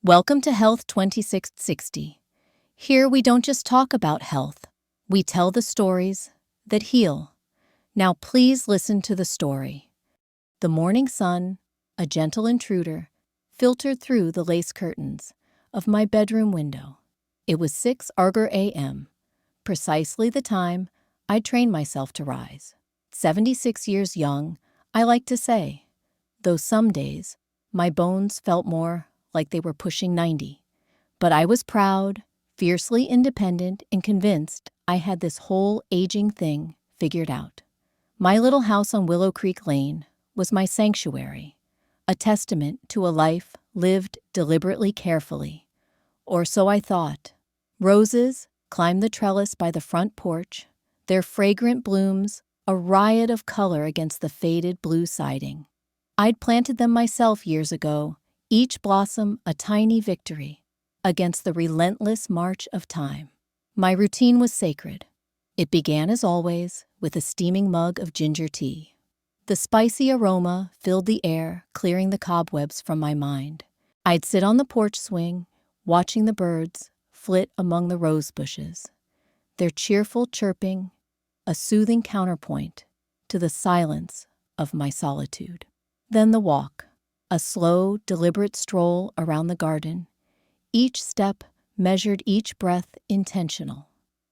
Welcome to Health 2660. Here we don't just talk about health, we tell the stories that heal. Now please listen to the story. The morning sun, a gentle intruder, filtered through the lace curtains of my bedroom window. It was 6 a.m., precisely the time I'd trained myself to rise. 76 years young, I like to say, though some days my bones felt more like they were pushing 90. But I was proud, fiercely independent, and convinced I had this whole aging thing figured out. My little house on Willow Creek Lane was my sanctuary, a testament to a life lived deliberately carefully. Or so I thought. Roses climbed the trellis by the front porch, their fragrant blooms a riot of color against the faded blue siding. I'd planted them myself years ago, each blossom a tiny victory against the relentless march of time. My routine was sacred. It began, as always, with a steaming mug of ginger tea. The spicy aroma filled the air, clearing the cobwebs from my mind. I'd sit on the porch swing, watching the birds flit among the rose bushes, their cheerful chirping a soothing counterpoint to the silence of my solitude. Then the walk, a slow, deliberate stroll around the garden, each step measured, each breath intentional.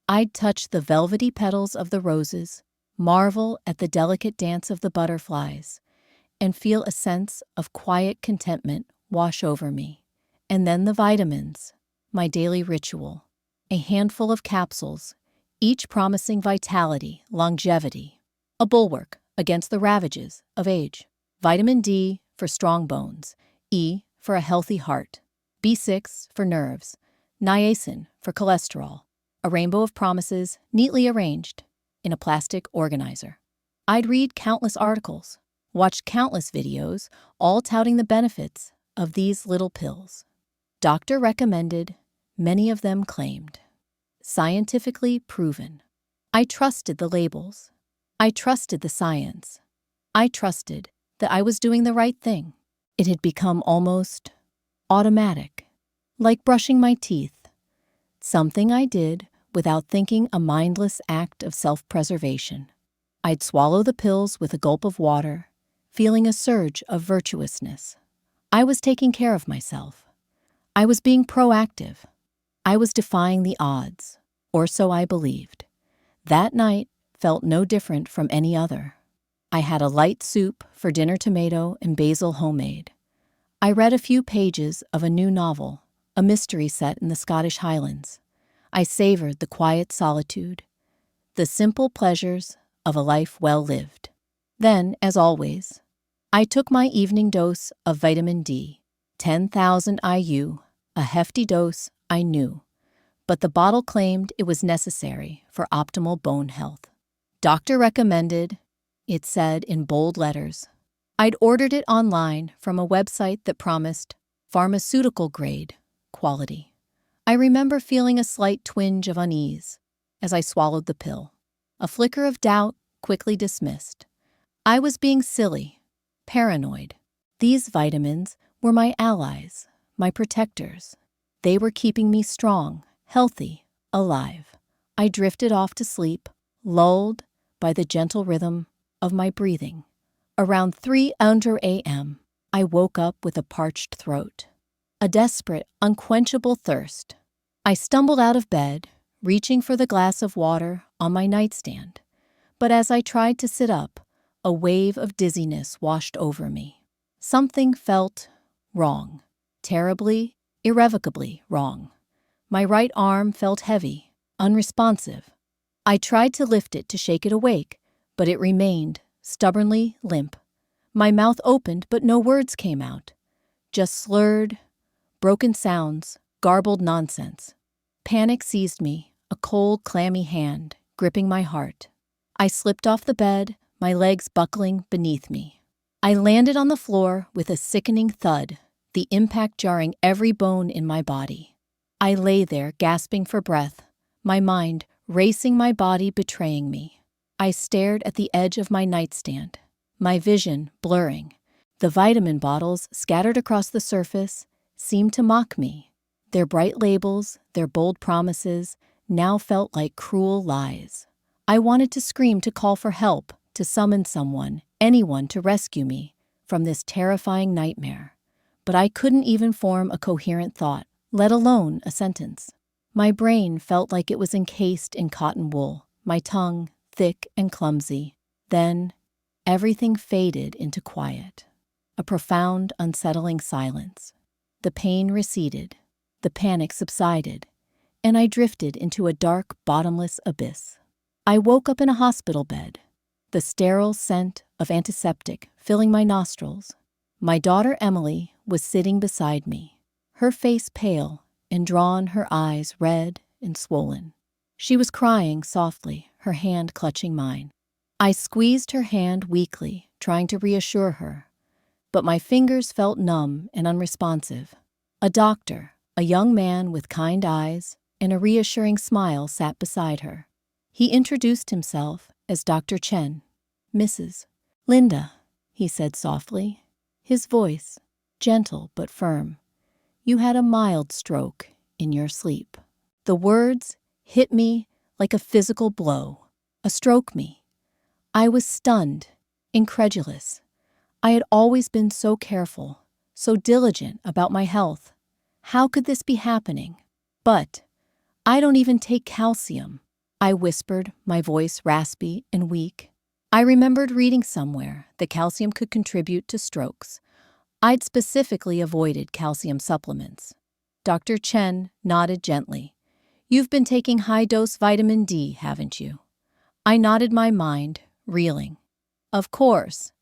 I'd touch the velvety petals of the roses, marvel at the delicate dance of the butterflies, and feel a sense of quiet contentment wash over me. And then the vitamins, my daily ritual, a handful of capsules, each promising vitality, longevity, a bulwark against the ravages of age. Vitamin D for strong bones, E for a healthy heart, B6 for nerves, niacin for cholesterol, a rainbow of promises neatly arranged in a plastic organizer. I'd read countless articles, watch countless videos, all touting the benefits of these little pills. Doctor recommended, many of them claimed. Scientifically proven. I trusted the labels. I trusted the science. I trusted that I was doing the right thing. It had become almost automatic, like brushing my teeth, something I did without thinking, a mindless act of self-preservation. I'd swallow the pills with a gulp of water, feeling a surge of virtuousness. I was taking care of myself. I was being proactive. I was defying the odds, or so I believed. That night felt no different from any other. I had a light soup for dinner, tomato and basil homemade. I read a few pages of a new novel, a mystery set in the Scottish Highlands. I savored the quiet solitude, the simple pleasures of a life well lived. Then, as always, I took my evening dose of vitamin D, 10,000 IU, a hefty dose, I knew, but the bottle claimed it was necessary for optimal bone health. Doctor recommended, it said in bold letters. I'd ordered it online from a website that promised pharmaceutical-grade quality. I remember feeling a slight twinge of unease as I swallowed the pill. A flicker of doubt quickly dismissed. I was being silly, paranoid. These vitamins were my allies, my protectors. They were keeping me strong, healthy, alive. I drifted off to sleep, lulled by the gentle rhythm of my breathing. Around 3 a.m., I woke up with a parched throat, a desperate, unquenchable thirst. I stumbled out of bed, reaching for the glass of water on my nightstand. But as I tried to sit up, a wave of dizziness washed over me. Something felt wrong, terribly, irrevocably wrong. My right arm felt heavy, unresponsive. I tried to lift it to shake it awake, but it remained stubbornly limp. My mouth opened, but no words came out. Just slurred, broken sounds, garbled nonsense. Panic seized me, a cold, clammy hand gripping my heart. I slipped off the bed, my legs buckling beneath me. I landed on the floor with a sickening thud, the impact jarring every bone in my body. I lay there, gasping for breath, my mind racing, my body betraying me. I stared at the edge of my nightstand, my vision blurring, the vitamin bottles scattered across the surface, seemed to mock me. Their bright labels, their bold promises, now felt like cruel lies. I wanted to scream, to call for help, to summon someone, anyone to rescue me from this terrifying nightmare. But I couldn't even form a coherent thought, let alone a sentence. My brain felt like it was encased in cotton wool, my tongue thick and clumsy. Then, everything faded into quiet. A profound, unsettling silence. The pain receded, the panic subsided, and I drifted into a dark, bottomless abyss. I woke up in a hospital bed, the sterile scent of antiseptic filling my nostrils. My daughter Emily was sitting beside me, her face pale and drawn, her eyes red and swollen. She was crying softly, her hand clutching mine. I squeezed her hand weakly, trying to reassure her, but my fingers felt numb and unresponsive. A doctor, a young man with kind eyes and a reassuring smile, sat beside her. He introduced himself as Dr. Chen. "Mrs. Linda," he said softly, his voice gentle but firm. "You had a mild stroke in your sleep." The words hit me like a physical blow. A stroke me. I was stunned, incredulous. I had always been so careful, so diligent about my health. How could this be happening? "But I don't even take calcium," I whispered, my voice raspy and weak. I remembered reading somewhere that calcium could contribute to strokes. I'd specifically avoided calcium supplements. Dr. Chen nodded gently. "You've been taking high-dose vitamin D, haven't you?" I nodded, my mind reeling. Of course,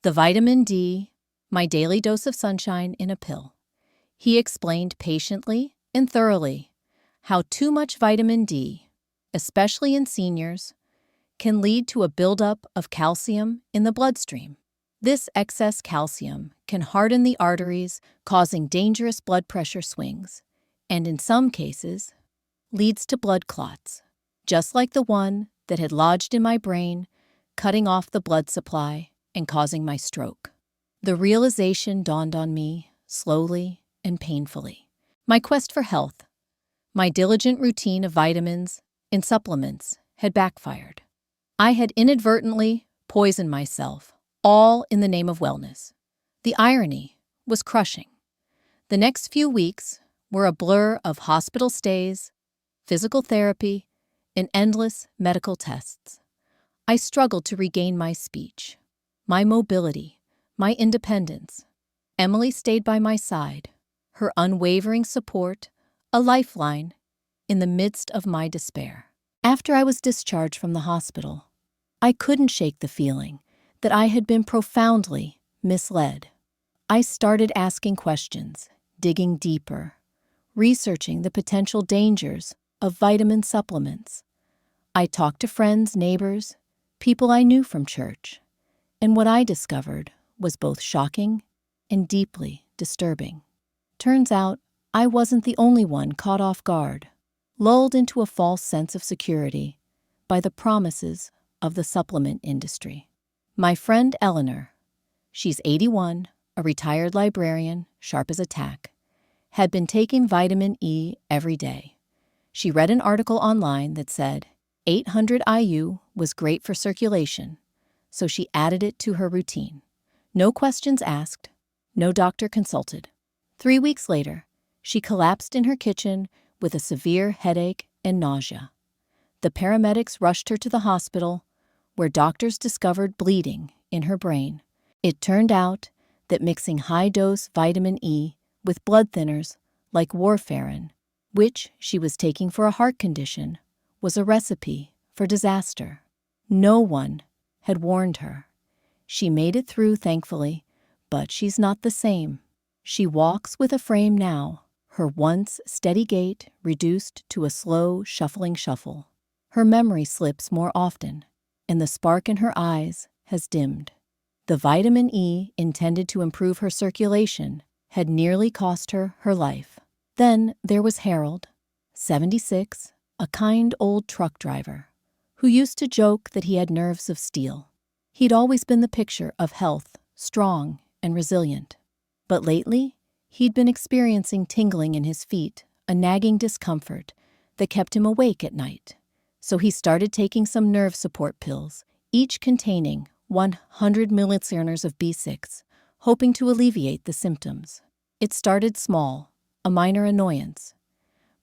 the vitamin D, my daily dose of sunshine in a pill. He explained patiently and thoroughly how too much vitamin D, especially in seniors, can lead to a buildup of calcium in the bloodstream. This excess calcium can harden the arteries, causing dangerous blood pressure swings, and in some cases, leads to blood clots, just like the one that had lodged in my brain, cutting off the blood supply and causing my stroke. The realization dawned on me slowly and painfully. My quest for health, my diligent routine of vitamins and supplements had backfired. I had inadvertently poisoned myself, all in the name of wellness. The irony was crushing. The next few weeks were a blur of hospital stays, physical therapy, and endless medical tests. I struggled to regain my speech, my mobility, my independence. Emily stayed by my side, her unwavering support a lifeline in the midst of my despair. After I was discharged from the hospital, I couldn't shake the feeling that I had been profoundly misled. I started asking questions, digging deeper, researching the potential dangers of vitamin supplements. I talked to friends, neighbors, people I knew from church, and what I discovered was both shocking and deeply disturbing. Turns out, I wasn't the only one caught off guard, lulled into a false sense of security by the promises of the supplement industry. My friend Eleanor, she's 81, a retired librarian, sharp as a tack, had been taking vitamin E every day. She read an article online that said 800 IU was great for circulation, so she added it to her routine. No questions asked, no doctor consulted. 3 weeks later, she collapsed in her kitchen with a severe headache and nausea. The paramedics rushed her to the hospital, where doctors discovered bleeding in her brain. It turned out that mixing high-dose vitamin E with blood thinners like warfarin, which she was taking for a heart condition, was a recipe for disaster. No one had warned her. She made it through, thankfully, but she's not the same. She walks with a frame now, her once steady gait reduced to a slow, shuffling shuffle. Her memory slips more often, and the spark in her eyes has dimmed. The vitamin E intended to improve her circulation had nearly cost her her life. Then there was Harold, 76, a kind old truck driver, who used to joke that he had nerves of steel. He'd always been the picture of health, strong and resilient. But lately, He'd been experiencing tingling in his feet, a nagging discomfort that kept him awake at night. So he started taking some nerve support pills, each containing 100 milliliters of B6, hoping to alleviate the symptoms. It started small, a minor annoyance.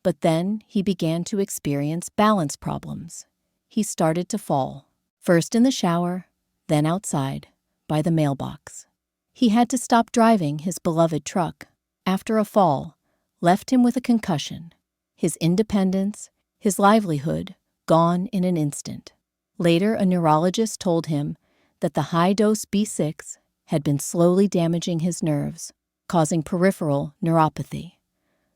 But then he began to experience balance problems. He started to fall, first in the shower, then outside, by the mailbox. He had to stop driving his beloved truck. After a fall, left him with a concussion. His independence, his livelihood, gone in an instant. Later, a neurologist told him that the high-dose B6 had been slowly damaging his nerves, causing peripheral neuropathy.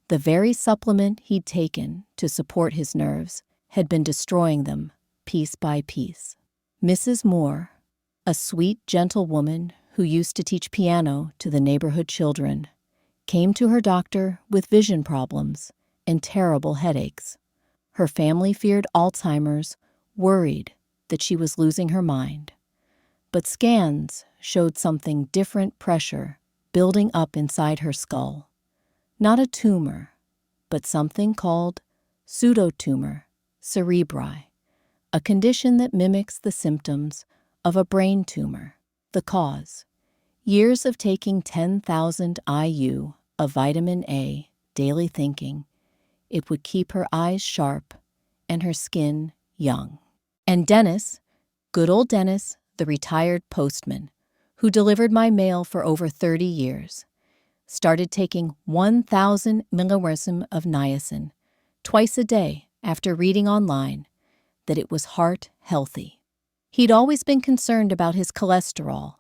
The very supplement he'd taken to support his nerves had been destroying them piece by piece. Mrs. Moore, a sweet, gentle woman who used to teach piano to the neighborhood children, came to her doctor with vision problems and terrible headaches. Her family feared Alzheimer's, worried that she was losing her mind. But scans showed something different pressure building up inside her skull. Not a tumor, but something called pseudotumor cerebri, a condition that mimics the symptoms of a brain tumor. The cause: years of taking 10,000 IU of vitamin A daily, thinking it would keep her eyes sharp and her skin young. And Dennis, good old Dennis, the retired postman, who delivered my mail for over 30 years, started taking 1,000 milligrams of niacin twice a day after reading online that it was heart healthy. He'd always been concerned about his cholesterol,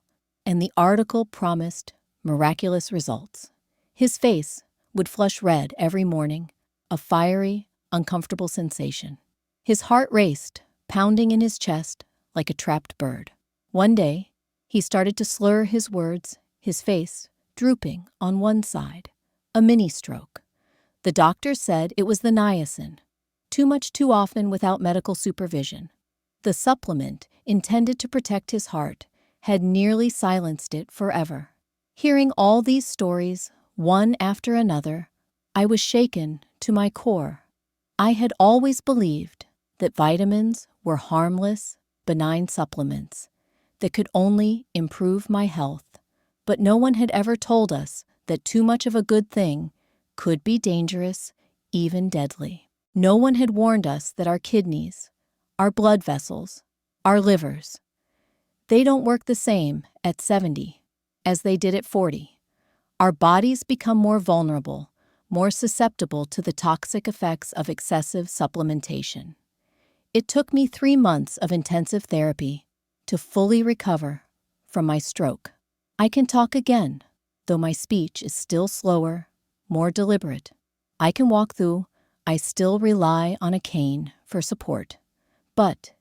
and the article promised miraculous results. His face would flush red every morning, a fiery, uncomfortable sensation. His heart raced, pounding in his chest like a trapped bird. One day, he started to slur his words, his face drooping on one side, a mini-stroke. The doctor said it was the niacin, too much too often without medical supervision. The supplement, intended to protect his heart, had nearly silenced it forever. Hearing all these stories, one after another, I was shaken to my core. I had always believed that vitamins were harmless, benign supplements that could only improve my health, but no one had ever told us that too much of a good thing could be dangerous, even deadly. No one had warned us that our kidneys, our blood vessels, our livers, they don't work the same at 70 as they did at 40. Our bodies become more vulnerable, more susceptible to the toxic effects of excessive supplementation. It took me 3 months of intensive therapy to fully recover from my stroke. I can talk again, though my speech is still slower, more deliberate. I can walk, though I still rely on a cane for support. But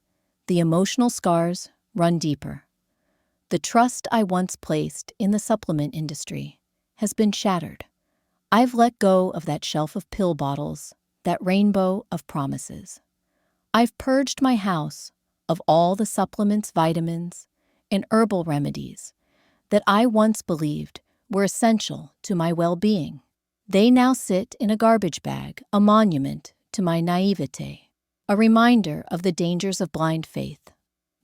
the emotional scars run deeper. The trust I once placed in the supplement industry has been shattered. I've let go of that shelf of pill bottles, that rainbow of promises. I've purged my house of all the supplements, vitamins, and herbal remedies that I once believed were essential to my well-being. They now sit in a garbage bag, a monument to my naivete, a reminder of the dangers of blind faith.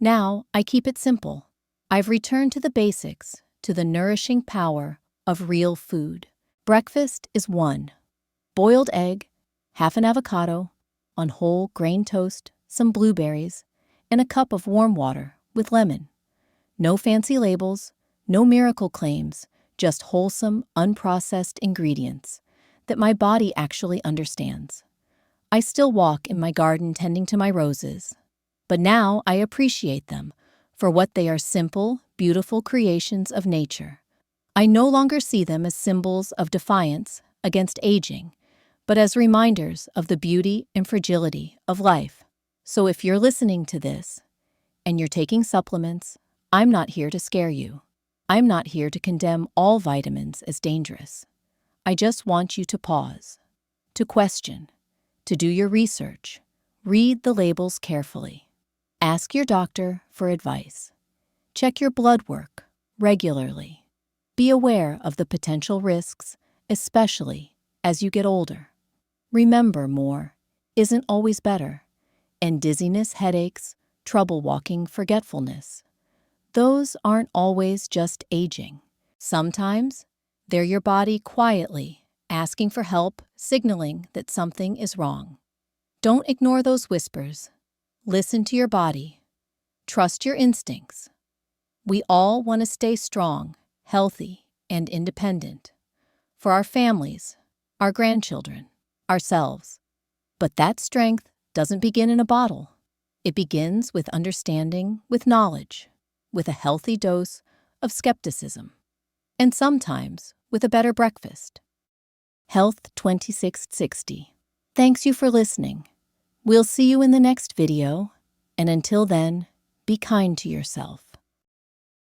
Now I keep it simple. I've returned to the basics, to the nourishing power of real food. Breakfast is 1 boiled egg, half an avocado, on whole grain toast, some blueberries, and a cup of warm water with lemon. No fancy labels, no miracle claims, just wholesome, unprocessed ingredients that my body actually understands. I still walk in my garden tending to my roses, but now I appreciate them for what they are: simple, beautiful creations of nature. I no longer see them as symbols of defiance against aging, but as reminders of the beauty and fragility of life. So if you're listening to this and you're taking supplements, I'm not here to scare you. I'm not here to condemn all vitamins as dangerous. I just want you to pause, to question, to do your research. Read the labels carefully. Ask your doctor for advice. Check your blood work regularly. Be aware of the potential risks especially as you get older. Remember, more isn't always better, and dizziness, headaches, trouble walking, forgetfulness, those aren't always just aging. Sometimes they're your body quietly asking for help, signaling that something is wrong. Don't ignore those whispers. Listen to your body. Trust your instincts. We all want to stay strong, healthy, and independent for our families, our grandchildren, ourselves. But that strength doesn't begin in a bottle. It begins with understanding, with knowledge, with a healthy dose of skepticism, and sometimes with a better breakfast. Health 2660. Thanks you for listening. We'll see you in the next video, and until then, be kind to yourself.